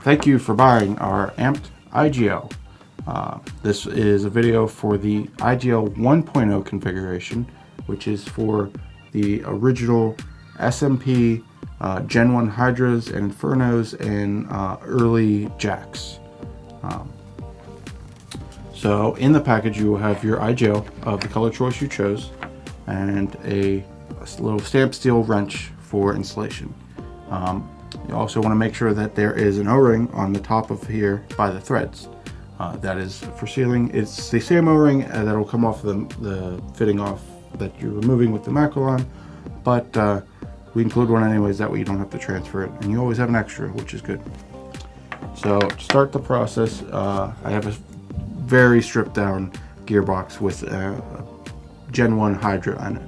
Thank you for buying our amped IGL. This is a video for the IGL 1.0 configuration, which is for the original SMP Gen 1 Hydras and Infernos and early Jacks. So in the package you will have your IGL of the color choice you chose and a little stamp steel wrench for installation. You also want to make sure that there is an O-ring on the top of here by the threads. That is for sealing. It's the same O-ring that will come off the fitting off that you're removing with the Macrolon, but we include one anyways, that way you don't have to transfer it, and you always have an extra, which is good. So to start the process, I have a very stripped down gearbox with a Gen 1 Hydra on it.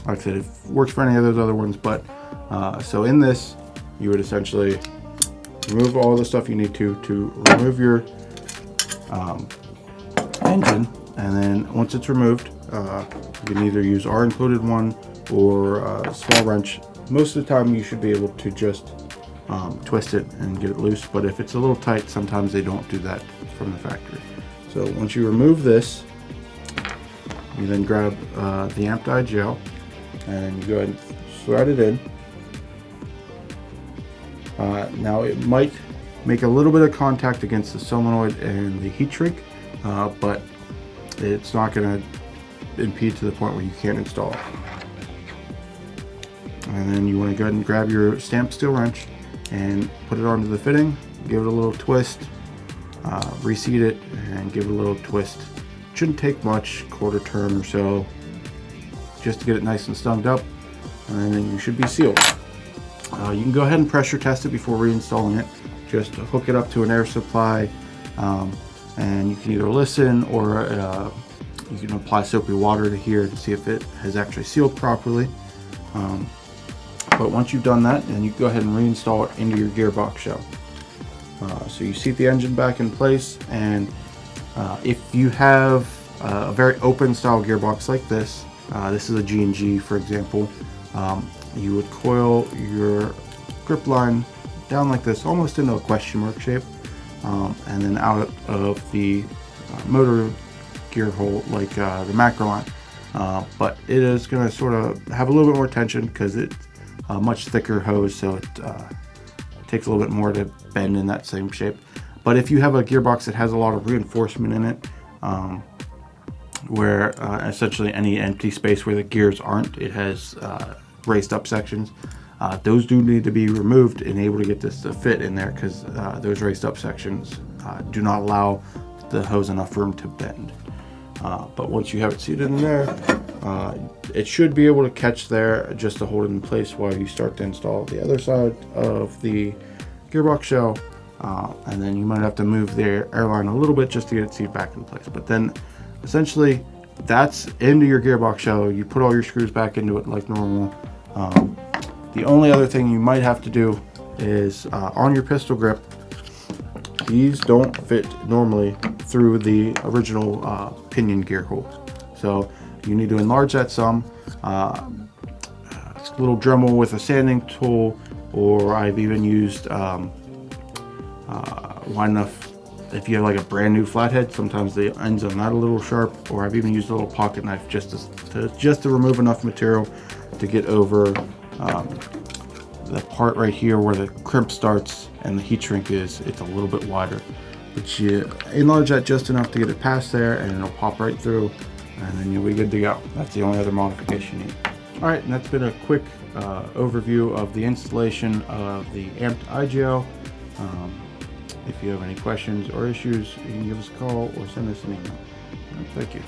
Like I said, it works for any of those other ones, but so in this, you would essentially remove all the stuff you need to remove your engine, and then once it's removed, you can either use our included one or a small wrench. Most of the time you should be able to just twist it and get it loose, but if it's a little tight, sometimes they don't do that from the factory. So once you remove this, you then grab the amped IGL and you go ahead and thread it in. Now it might make a little bit of contact against the solenoid and the heat shrink, but it's not going to impede to the point where you can't install it. And then you want to go ahead and grab your stamped steel wrench and put it onto the fitting, give it a little twist, reseat it, and give it a little twist. Shouldn't take much, quarter turn or so, just to get it nice and snuggled up, and then you should be sealed. You can go ahead and pressure test it before reinstalling it. Just hook it up to an air supply, and you can either listen or you can apply soapy water to here to see if it has actually sealed properly. But once you've done that, then you go ahead and reinstall it into your gearbox shell. So you seat the engine back in place, and if you have a very open style gearbox like this, this is a G&G for example, you would coil your grip line down like this, almost into a question mark shape, and then out of the motor gear hole like the Macrolon. But it is going to sort of have a little bit more tension because it's a much thicker hose, so it takes a little bit more to bend in that same shape. But if you have a gearbox that has a lot of reinforcement in it, where essentially any empty space where the gears aren't, it has raised up sections, those do need to be removed and able to get this to fit in there, because those raised up sections do not allow the hose enough room to bend. But once you have it seated in there, it should be able to catch there just to hold it in place while you start to install the other side of the gearbox shell, and then you might have to move the airline a little bit just to get it seated back in place. But then essentially that's into your gearbox shell. You put all your screws back into it like normal. The only other thing you might have to do is on your pistol grip, these don't fit normally through the original pinion gear hole, so you need to enlarge that some. A little Dremel with a sanding tool, or I've even used wide enough. If you have like a brand new flathead, sometimes the ends on that a little sharp, or I've even used a little pocket knife just to remove enough material to get over the part right here where the crimp starts and the heat shrink is. It's a little bit wider, but you enlarge that just enough to get it past there, and it'll pop right through, and then you'll be good to go. That's the only other modification you need. All right, and that's been a quick overview of the installation of the amped IGL. If you have any questions or issues, you can give us a call or send us an email. Thank you.